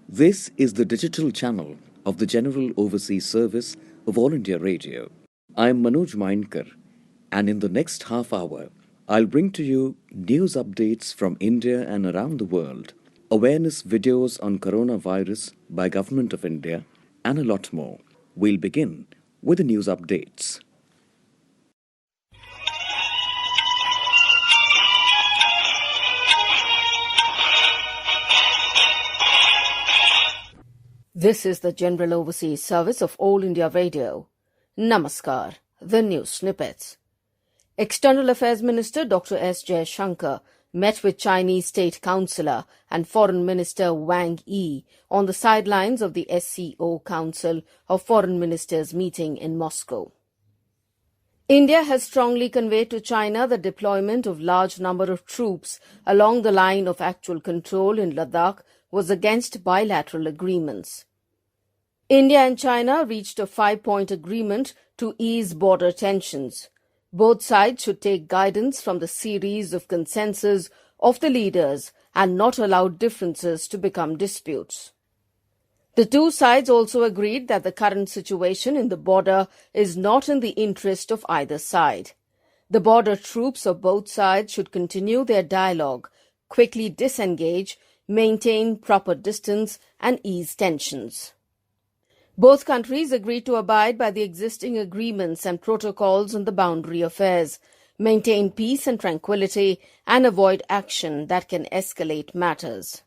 This is the digital channel of the General Overseas Service of All India Radio. I am Manoj Mainkar, and in the next half hour, I'll bring to you news updates from India and around the world, awareness videos on coronavirus by Government of India, and a lot more. We'll begin with the news updates. This is the General Overseas Service of All India Radio. Namaskar. The news snippets. External Affairs Minister Dr. S. Jaishankar met with Chinese State Councillor and Foreign Minister Wang Yi on the sidelines of the SCO Council of Foreign Ministers meeting in Moscow. India has strongly conveyed to China the deployment of large number of troops along the line of actual control in Ladakh was against bilateral agreements. India and China reached a 5-point agreement to ease border tensions. Both sides should take guidance from the series of consensus of the leaders and not allow differences to become disputes. The two sides also agreed that the current situation in the border is not in the interest of either side. The border troops of both sides should continue their dialogue, quickly disengage, maintain proper distance, and ease tensions. Both countries agreed to abide by the existing agreements and protocols on the boundary affairs, maintain peace and tranquility, and avoid action that can escalate matters.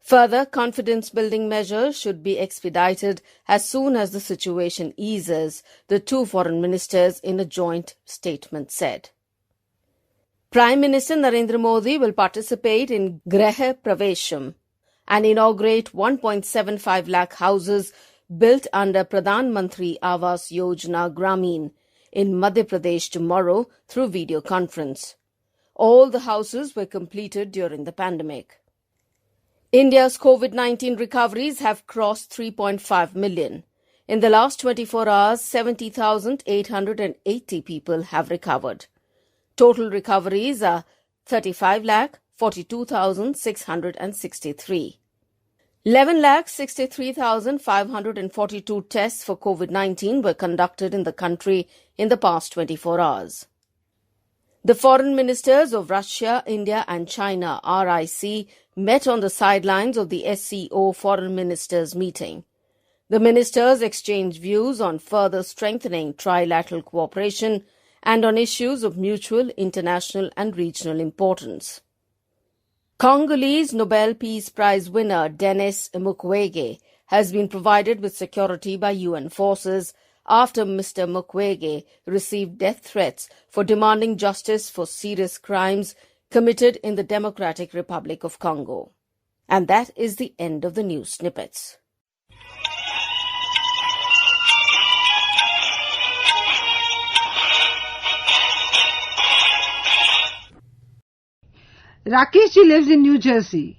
Further, confidence-building measures should be expedited as soon as the situation eases, the two foreign ministers in a joint statement said. Prime Minister Narendra Modi will participate in Grah Pravesham and inaugurate 1.75 lakh houses built under Pradhan Mantri Awas Yojana Grameen in Madhya Pradesh tomorrow through video conference. All the houses were completed during the pandemic. India's COVID-19 recoveries have crossed 3.5 million. In the last 24 hours, 70,880 people have recovered. Total recoveries are 35,42,663. 11,63,542 tests for COVID-19 were conducted in the country in the past 24 hours. The foreign ministers of Russia, India and China, RIC, met on the sidelines of the SCO Foreign Ministers meeting. The ministers exchanged views on further strengthening trilateral cooperation and on issues of mutual, international and regional importance. Congolese Nobel Peace Prize winner Denis Mukwege has been provided with security by UN forces after Mr. Mukwege received death threats for demanding justice for serious crimes committed in the Democratic Republic of Congo. And that is the end of the news snippets. Rakesh ji lives in New Jersey.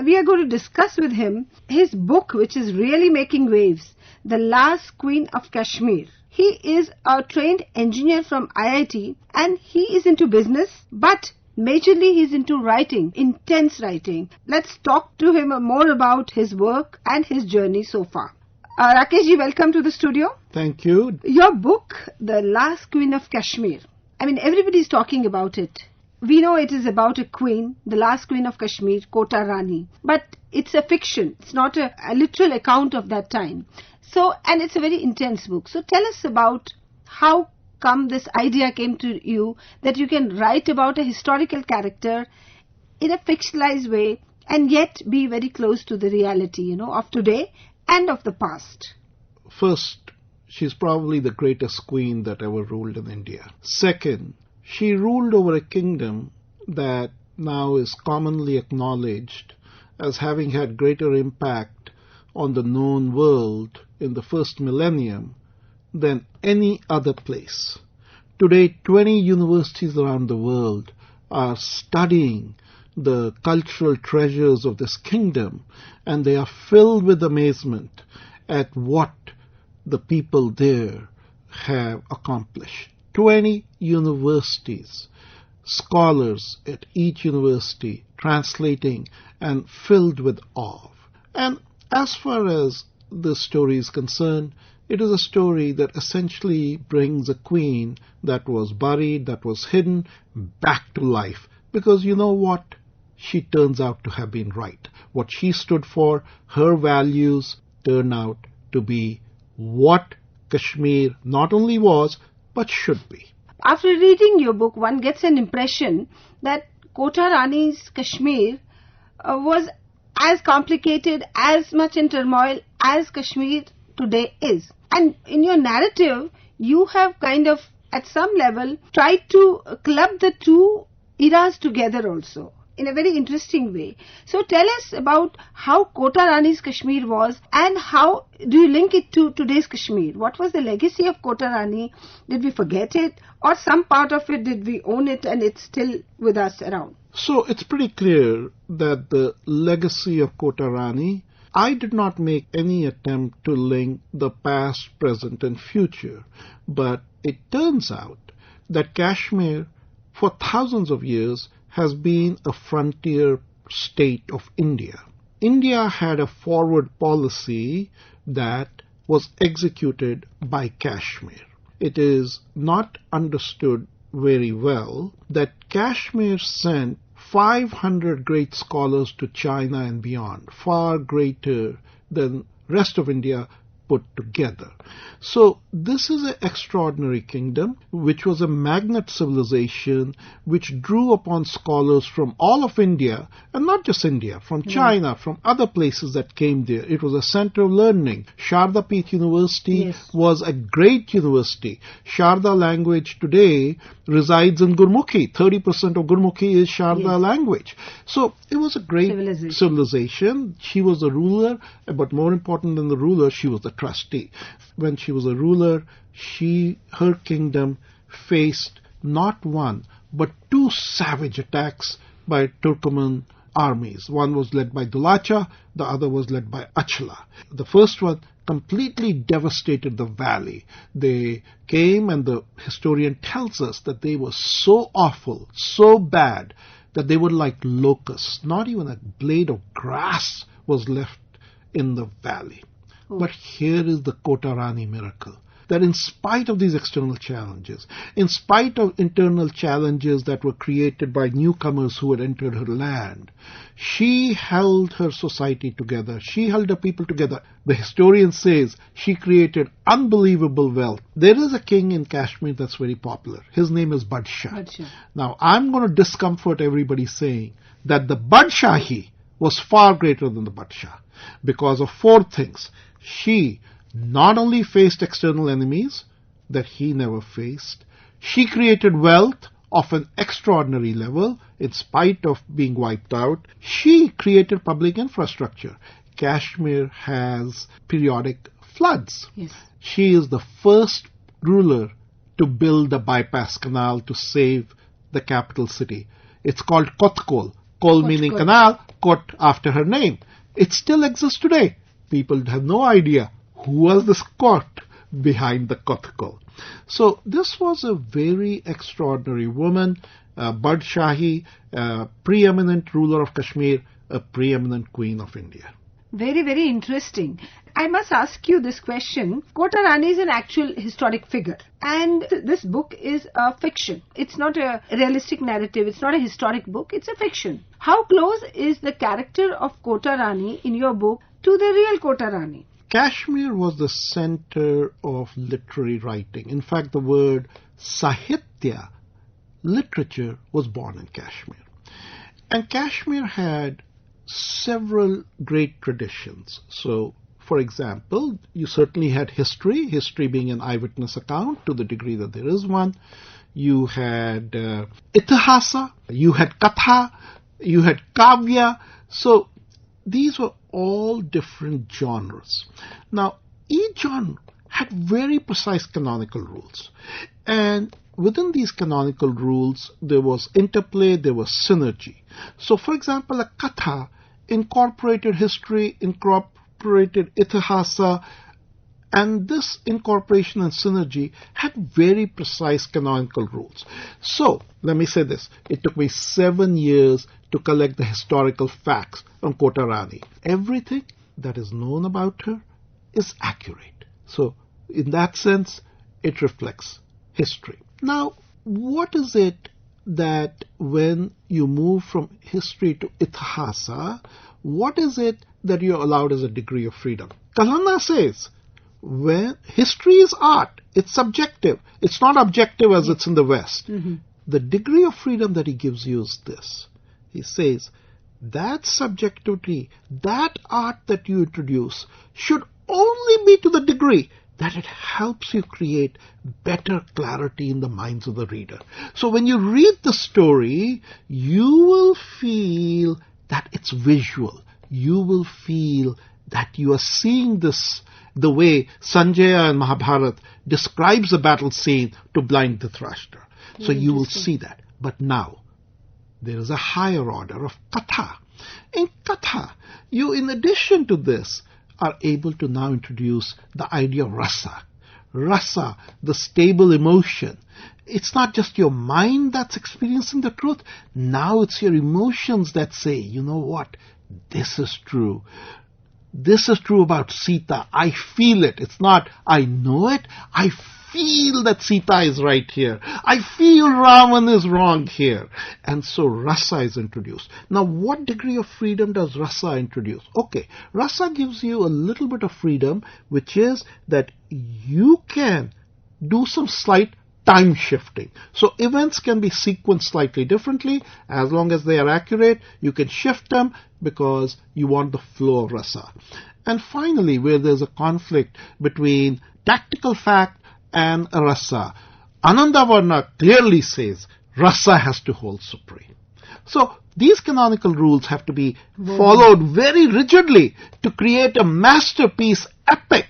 We are going to discuss with him his book which is really making waves, The Last Queen of Kashmir. He is a trained engineer from IIT and he is into business, but majorly he is into writing, intense writing. Let's talk to him more about his work and his journey so far. Rakesh ji, welcome to the studio. Thank you. Your book, The Last Queen of Kashmir. I mean, everybody is talking about it. We know it is about a queen, the last queen of Kashmir, Kota Rani. But it's a fiction. It's not a literal account of that time. So, and it's a very intense book. So tell us about how come this idea came to you that you can write about a historical character in a fictionalized way and yet be very close to the reality, of today and of the past. First, she's probably the greatest queen that ever ruled in India. Second, she ruled over a kingdom that now is commonly acknowledged as having had greater impact on the known world in the first millennium than any other place. Today, 20 universities around the world are studying the cultural treasures of this kingdom, and they are filled with amazement at what the people there have accomplished. 20 universities, scholars at each university translating and filled with awe. And as far as the story is concerned, it is a story that essentially brings a queen that was buried, that was hidden, back to life. Because you know what? She turns out to have been right. What she stood for, her values, turn out to be what Kashmir not only was, but should be. After reading your book, one gets an impression that Kota Rani's Kashmir was as complicated, as much in turmoil as Kashmir today is. And in your narrative, you have kind of, at some level, tried to club the two eras together also, in a very interesting way. So tell us about how Kota Rani's Kashmir was, and how do you link it to today's Kashmir? What was the legacy of Kota Rani? Did we forget it? Or some part of it, did we own it and it's still with us around? So it's pretty clear that the legacy of Kota Rani, I did not make any attempt to link the past, present and future. But it turns out that Kashmir, for thousands of years, has been a frontier state of India. India had a forward policy that was executed by Kashmir. It is not understood very well that Kashmir sent 500 great scholars to China and beyond, far greater than rest of India put together. So this is an extraordinary kingdom, which was a magnet civilization, which drew upon scholars from all of India, and not just India, from China, from other places that came there. It was a center of learning. Sharda Peeth University was a great university. Sharda language today resides in Gurmukhi. 30% of Gurmukhi is Sharda language. So it was a great civilization. She was the ruler, but more important than the ruler, she was the trustee. When she was a ruler, her kingdom faced not one, but two savage attacks by Turkoman armies. One was led by Dulacha, the other was led by Achla. The first one completely devastated the valley. They came, and the historian tells us that they were so awful, so bad, that they were like locusts. Not even a blade of grass was left in the valley. But here is the Kota Rani miracle, that in spite of these external challenges, in spite of internal challenges that were created by newcomers who had entered her land, she held her society together. She held her people together. The historian says she created unbelievable wealth. There is a king in Kashmir that's very popular. His name is Badshah. Now, I'm going to discomfort everybody saying that the Badshahi was far greater than the Badshah because of four things. She not only faced external enemies that he never faced, she created wealth of an extraordinary level in spite of being wiped out. She created public infrastructure. Kashmir has periodic floods. She is the first ruler to build a bypass canal to save the capital city. It's called Kotkol. Kol meaning canal, Kot after her name. It still exists today. People have no idea who was the Kot behind the Kotkol. So this was a very extraordinary woman, Badshahi, preeminent ruler of Kashmir, a preeminent queen of India. Very, very interesting. I must ask you this question. Kota Rani is an actual historic figure, and this book is a fiction. It's not a realistic narrative. It's not a historic book. It's a fiction. How close is the character of Kota Rani in your book to the real Kota Rani? Kashmir was the center of literary writing. In fact, the word Sahitya, literature, was born in Kashmir. And Kashmir had several great traditions. So, for example, you certainly had history being an eyewitness account to the degree that there is one. You had itihasa, you had katha, you had kavya. So these were all different genres. Now, each genre had very precise canonical rules. And within these canonical rules, there was interplay, there was synergy. So, for example, a katha incorporated history, incorporated itihasa, and this incorporation and synergy had very precise canonical rules. So, let me say this. It took me 7 years to collect the historical facts on Kota Rani. Everything that is known about her is accurate. So, in that sense, it reflects history. Now, what is it that when you move from history to itihasa, what is it that you're allowed as a degree of freedom? Kalhana says, when history is art, it's subjective. It's not objective as it's in the West. The degree of freedom that he gives you is this. He says, that subjectivity, that art that you introduce should only be to the degree that it helps you create better clarity in the minds of the reader. So when you read the story, you will feel that it's visual. You will feel that you are seeing this the way Sanjaya in Mahabharata describes the battle scene to blind Dhritarashtra. So you will see that. But now, there is a higher order of katha. In katha, you, in addition to this, are able to now introduce the idea of rasa. Rasa, the stable emotion. It's not just your mind that's experiencing the truth. Now it's your emotions that say, you know what, this is true. This is true about Sita. I feel it. It's not, I know it. I feel that Sita is right here. I feel Ravan is wrong here. And so rasa is introduced. Now, what degree of freedom does rasa introduce? Okay, rasa gives you a little bit of freedom, which is that you can do some slight time shifting. So events can be sequenced slightly differently. As long as they are accurate, you can shift them because you want the flow of rasa. And finally, where there's a conflict between tactical fact and rasa, Anandavarna clearly says rasa has to hold supreme. So these canonical rules have to be followed very rigidly to create a masterpiece epic.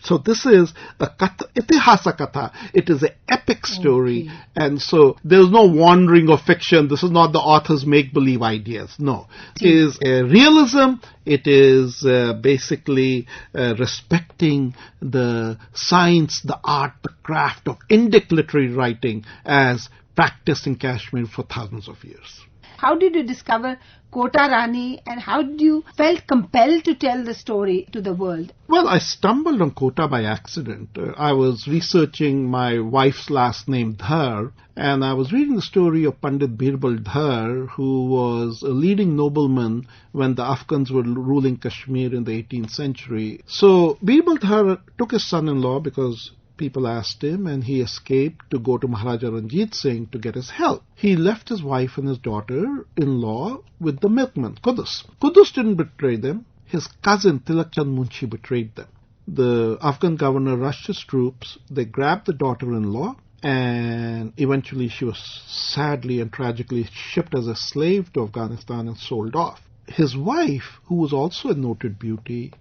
So this is a katha, itihasa katha. It is an epic story. Okay. And so there's no wandering of fiction. This is not the author's make-believe ideas. No. It is realism. It is basically respecting the science, the art, the craft of Indic literary writing as practiced in Kashmir for thousands of years. How did you discover Kota Rani and how did you felt compelled to tell the story to the world? Well, I stumbled on Kota by accident. I was researching my wife's last name Dhar, and I was reading the story of Pandit Birbal Dhar, who was a leading nobleman when the Afghans were ruling Kashmir in the 18th century. So Birbal Dhar took his son-in-law because people asked him, and he escaped to go to Maharaja Ranjit Singh to get his help. He left his wife and his daughter-in-law with the milkman, Qudus. Qudus didn't betray them. His cousin, Tilak Chand Munshi, betrayed them. The Afghan governor rushed his troops. They grabbed the daughter-in-law, and eventually she was sadly and tragically shipped as a slave to Afghanistan and sold off. His wife, who was also a noted beauty,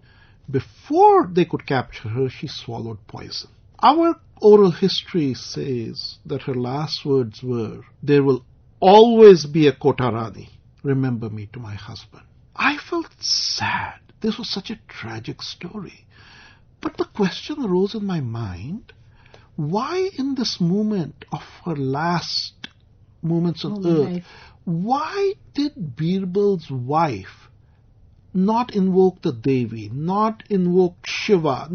before they could capture her, she swallowed poison. Our oral history says that her last words were, "There will always be a Kota Rani. Remember me to my husband." I felt sad. This was such a tragic story. But the question arose in my mind, why in this moment of her last moments on earth, why did Birbal's wife not invoke the Devi, not invoke Shiva,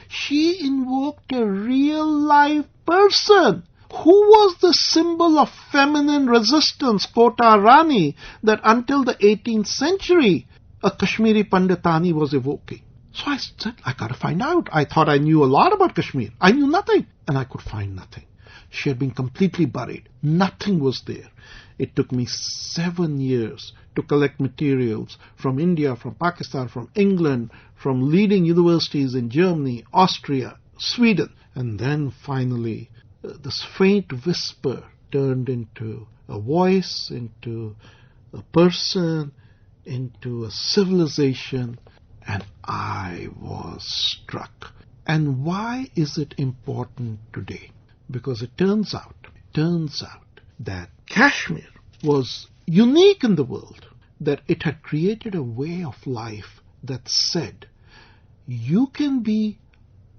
she invoked a real live person who was the symbol of feminine resistance, Kota Rani, that until the 18th century a Kashmiri Panditani was evoking. So I said, I gotta find out. I thought I knew a lot about Kashmir. I knew nothing, and I could find nothing. She had been completely buried. Nothing was there. It took me 7 years to collect materials from India, from Pakistan, from England, from leading universities in Germany, Austria, Sweden. And then finally, this faint whisper turned into a voice, into a person, into a civilization, and I was struck. And why is it important today? Because it turns out that Kashmir was unique in the world, that it had created a way of life that said, you can be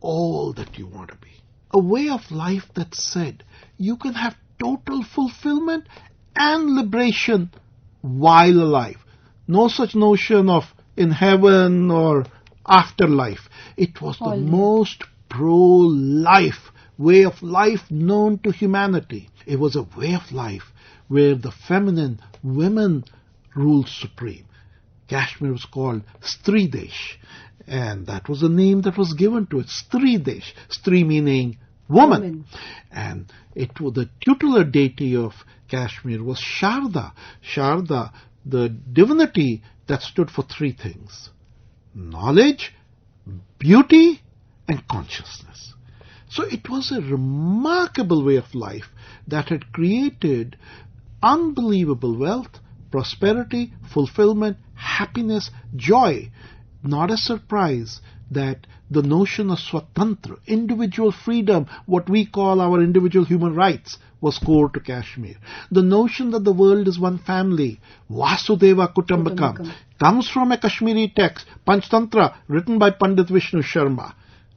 all that you want to be. A way of life that said, you can have total fulfillment and liberation while alive. No such notion of in heaven or afterlife. It was the most pro-life way of life known to humanity. It was a way of life where the feminine women ruled supreme. Kashmir was called Stri Desh, and that was the name that was given to it, Stri Desh. Stri meaning woman. And it was the tutelar deity of Kashmir was Sharda. Sharda, the divinity that stood for three things: knowledge, beauty, and consciousness. So it was a remarkable way of life that had created unbelievable wealth, prosperity, fulfillment, happiness, joy. Not a surprise that the notion of Swatantra, individual freedom, what we call our individual human rights, was core to Kashmir. The notion that the world is one family, Vasudeva Kutumbakam, comes from a Kashmiri text, Panchtantra, written by Pandit Vishnu Sharma.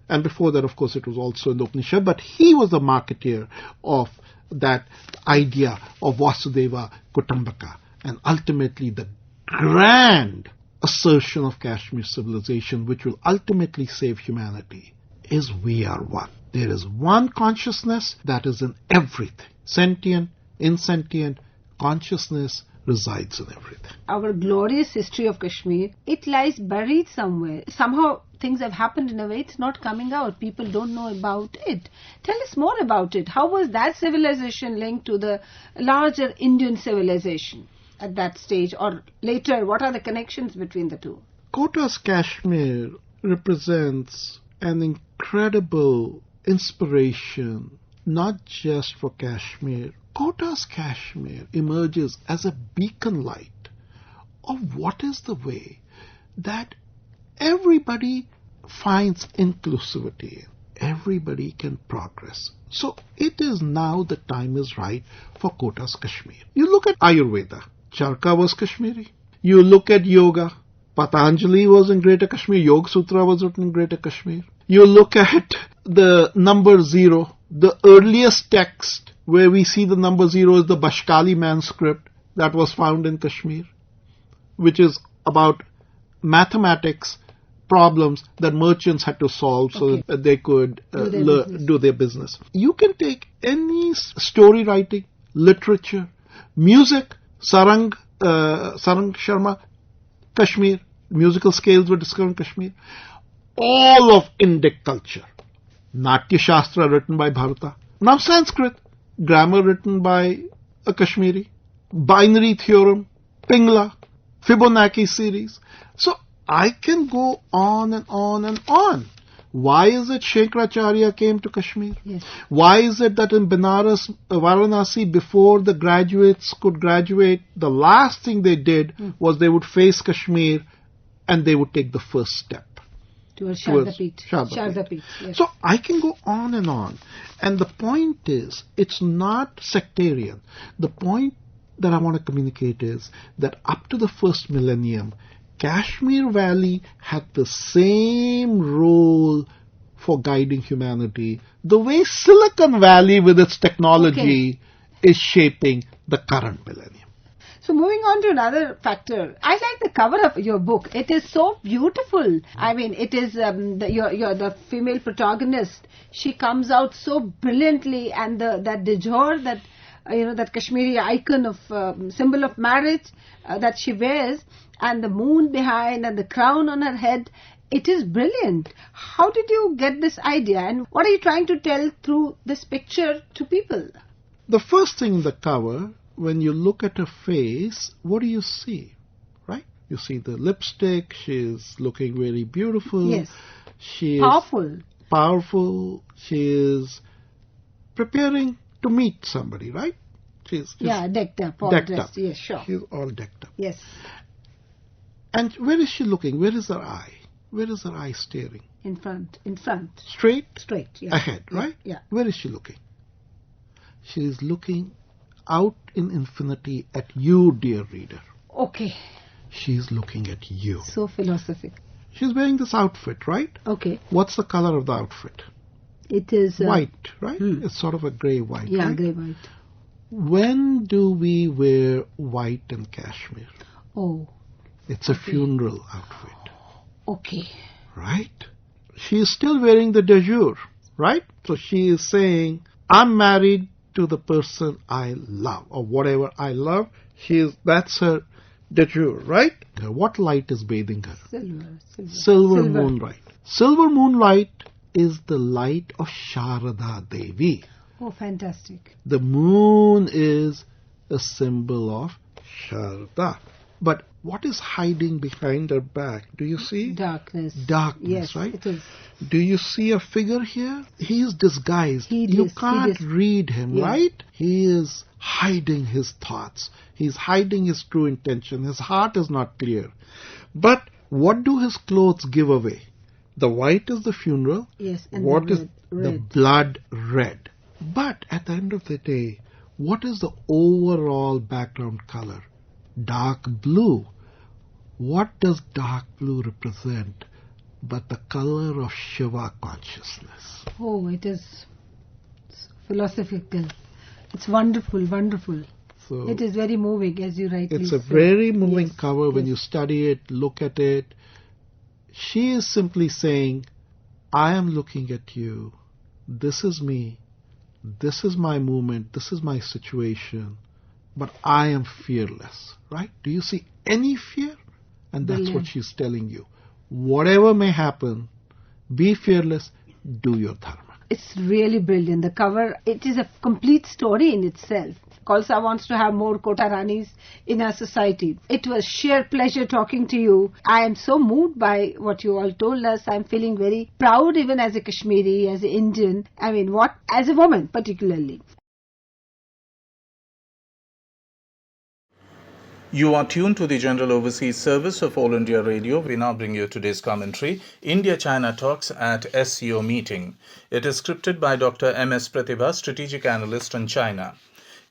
And before that, of course, it was also in the Upanishad, but he was the marketeer of that idea of Vasudeva Kutumbaka. And ultimately, the grand assertion of Kashmir civilization, which will ultimately save humanity, is we are one. There is one consciousness that is in everything. Sentient, insentient, consciousness resides in everything. Our glorious history of Kashmir, it lies buried somewhere. Somehow things have happened in a way it's not coming out. People don't know about it. Tell us more about it. How was that civilization linked to the larger Indian civilization at that stage, or later? What are the connections between the two? Kota's Kashmir represents an incredible inspiration, not just for Kashmir. Kota's Kashmir emerges as a beacon light of what is the way that everybody finds inclusivity. Everybody can progress. So it is now the time is right for Kota's Kashmir. You look at Ayurveda, Charka was Kashmiri. You look at yoga, Patanjali was in Greater Kashmir, Yoga Sutra was written in Greater Kashmir. You look at the number 0, the earliest text where we see the number 0 is the Bashkali manuscript that was found in Kashmir, which is about mathematics problems that merchants had to solve so that they could do their business. You can take any story writing, literature, music, Sarang Sharma, Kashmir, musical scales were discovered in Kashmir. All of Indic culture, Natya Shastra written by Bharata. Now Sanskrit, grammar written by a Kashmiri, binary theorem, Pingla, Fibonacci series. So I can go on and on and on. Why is it Shankaracharya came to Kashmir? Yes. Why is it that in Benares, Varanasi, before the graduates could graduate, the last thing they did was they would face Kashmir and they would take the first step Towards Shardapit. Shardapit. Yes. So I can go on and on. And the point is, it's not sectarian. The point that I want to communicate is that up to the first millennium, Kashmir Valley had the same role for guiding humanity the way Silicon Valley with its technology is shaping the current millennium. So moving on to another factor, I like the cover of your book. It is so beautiful. I mean, it is you're the female protagonist. She comes out so brilliantly, and that dejor, that that Kashmiri icon of symbol of marriage that she wears, and the moon behind, and the crown on her head. It is brilliant. How did you get this idea, and what are you trying to tell through this picture to people? The first thing in the cover, when you look at her face, what do you see? Right? You see the lipstick, she's looking very beautiful. Yes. She Powerful. is powerful. She is preparing to meet somebody, right? She's decked up, all decked dressed. up. Yes, sure. She's all decked up. Yes. And where is she looking? Where is her eye? Where is her eye staring? In front. Straight? Straight, yeah. Ahead, right? Yeah. Where is she looking? She is looking out in infinity at you, dear reader. Okay. She's looking at you. So philosophic. She's wearing this outfit, right? Okay. What's the color of the outfit? It is... white, right? It's sort of a grey-white, Yeah, right? grey-white. When do we wear white in Kashmir? Oh. It's a funeral outfit. Okay. right? She is still wearing the de jure, right? So she is saying, I'm married to the person I love, or whatever I love. That's her de jure, right? What light is bathing her? Silver moonlight. Silver moonlight is the light of Sharada Devi. Oh, fantastic. The moon is a symbol of Sharada. But what is hiding behind her back? Do you see? Darkness. Darkness, Yes, right? it is. Do you see a figure here? He is disguised. Hideous, You can't hideous. read him, Yeah. right? He is hiding his thoughts. He's hiding his true intention. His heart is not clear. But what do his clothes give away? The white is the funeral. Yes, and What the is red. the blood red? But at the end of the day, what is the overall background color? Dark blue. What does dark blue represent but the color of Shiva consciousness? Oh, it is philosophical. It's wonderful, wonderful. So It is very moving, as you rightly it's a said. very moving Yes, cover when yes. you study it, look at it. She is simply saying, I am looking at you. This is me. This is my movement. This is my situation. But I am fearless, right? Do you see any fear? And that's what Brilliant. she's telling you. Whatever may happen, be fearless, do your dharma. It's really brilliant. The cover, it is a complete story in itself. Khalsa wants to have more Kota Ranis in our society. It was sheer pleasure talking to you. I am so moved by what you all told us. I'm feeling very proud even as a Kashmiri, as an Indian. As a woman particularly. You are tuned to the General Overseas Service of All India Radio. We now bring you today's commentary, India-China Talks at SCO Meeting. It is scripted by Dr. M.S. Pratibha, Strategic Analyst on China.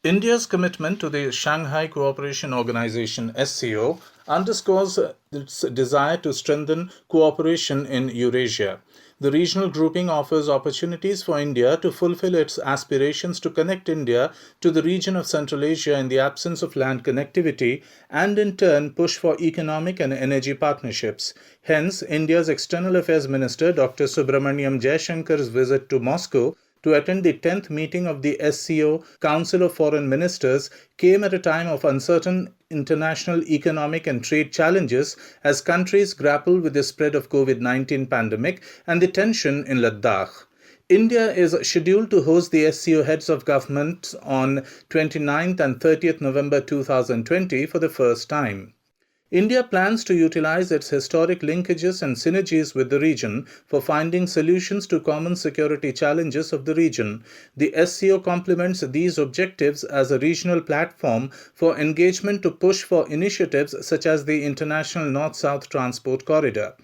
India's commitment to the Shanghai Cooperation Organization SCO underscores its desire to strengthen cooperation in Eurasia. The regional grouping offers opportunities for India to fulfill its aspirations to connect India to the region of Central Asia in the absence of land connectivity and in turn push for economic and energy partnerships. Hence, India's External Affairs Minister Dr. Subramaniam Jaishankar's visit to Moscow to attend the 10th meeting of the SCO Council of Foreign Ministers came at a time of uncertain international economic and trade challenges as countries grapple with the spread of COVID-19 pandemic and the tension in Ladakh. India is scheduled to host the SCO heads of government on 29th and 30th November 2020 for the first time. India plans to utilize its historic linkages and synergies with the region for finding solutions to common security challenges of the region. The SCO complements these objectives as a regional platform for engagement to push for initiatives such as the International North-South Transport Corridor.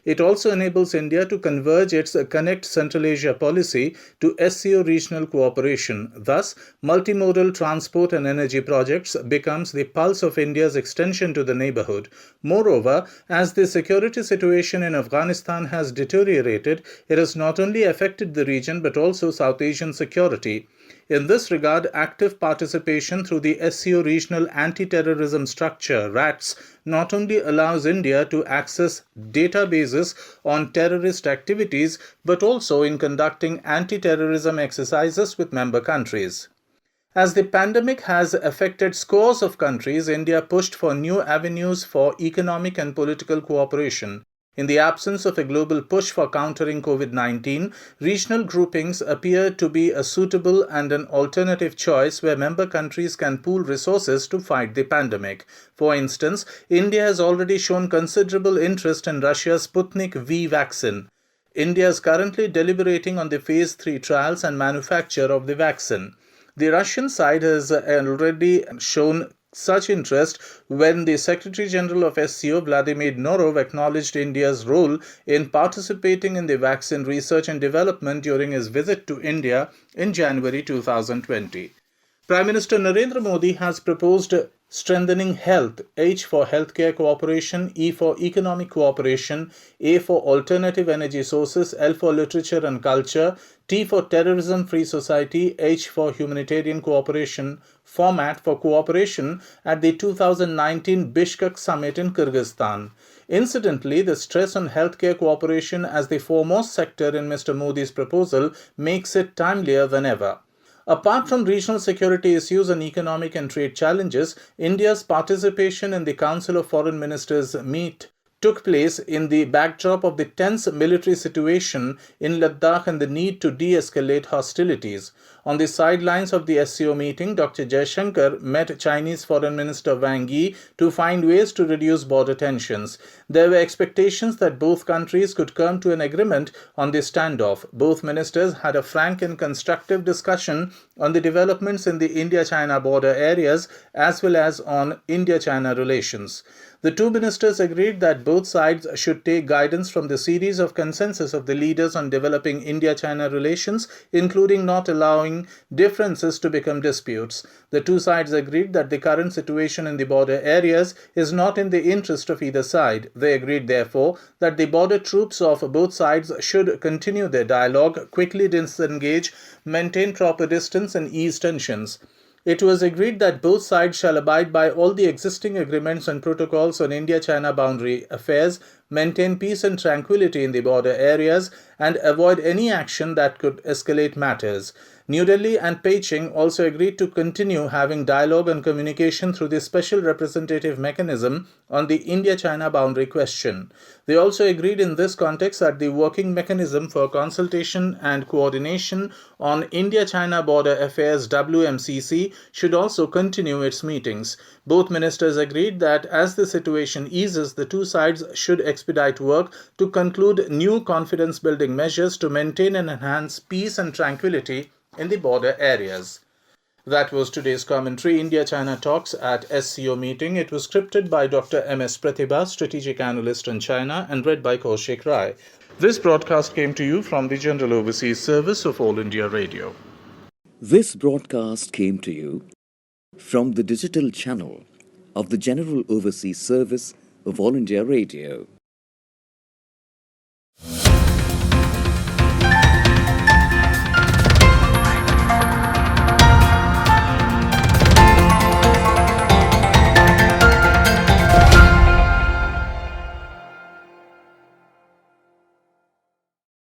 It also enables India to converge its Connect Central Asia policy to SCO regional cooperation. Thus, multimodal transport and energy projects becomes the pulse of India's extension to the neighborhood. Moreover, as the security situation in Afghanistan has deteriorated, it has not only affected the region but also South Asian security. In this regard, active participation through the SCO Regional Anti-Terrorism Structure, RATS, not only allows India to access databases on terrorist activities, but also in conducting anti-terrorism exercises with member countries. As the pandemic has affected scores of countries, India pushed for new avenues for economic and political cooperation. In the absence of a global push for countering COVID-19, regional groupings appear to be a suitable and an alternative choice where member countries can pool resources to fight the pandemic. For instance, India has already shown considerable interest in Russia's Sputnik V vaccine. India is currently deliberating on the phase 3 trials and manufacture of the vaccine. The Russian side has already shown such interest when the Secretary General of SCO, Vladimir Norov, acknowledged India's role in participating in the vaccine research and development during his visit to India in January 2020. Prime Minister Narendra Modi has proposed Strengthening health, H for healthcare cooperation, E for economic cooperation, A for alternative energy sources, L for literature and culture, T for terrorism-free society, H for humanitarian cooperation, format for cooperation at the 2019 Bishkek summit in Kyrgyzstan. Incidentally, the stress on healthcare cooperation as the foremost sector in Mr. Modi's proposal makes it timelier than ever. Apart from regional security issues and economic and trade challenges, India's participation in the Council of Foreign Ministers meet took place in the backdrop of the tense military situation in Ladakh and the need to de-escalate hostilities. On the sidelines of the SCO meeting, Dr. Jaishankar met Chinese Foreign Minister Wang Yi to find ways to reduce border tensions. There were expectations that both countries could come to an agreement on the standoff. Both ministers had a frank and constructive discussion on the developments in the India-China border areas as well as on India-China relations. The two ministers agreed that both sides should take guidance from the series of consensus of the leaders on developing India-China relations, including not allowing differences to become disputes. The two sides agreed that the current situation in the border areas is not in the interest of either side. They agreed, therefore, that the border troops of both sides should continue their dialogue, quickly disengage, maintain proper distance, and ease tensions. It was agreed that both sides shall abide by all the existing agreements and protocols on India-China boundary affairs, maintain peace and tranquility in the border areas, and avoid any action that could escalate matters. New Delhi and Beijing also agreed to continue having dialogue and communication through the special representative mechanism on the India-China boundary question. They also agreed in this context that the working mechanism for consultation and coordination on India-China border affairs WMCC should also continue its meetings. Both ministers agreed that as the situation eases, the two sides should expedite work to conclude new confidence-building measures to maintain and enhance peace and tranquility in the border areas. That was today's commentary, India-China Talks at SCO meeting. It was scripted by Dr. M.S. Pratibha, strategic analyst on China, and read by Kaushik Rai. This broadcast came to you from the General Overseas Service of All India Radio. This broadcast came to you from the digital channel of the General Overseas Service of All India Radio.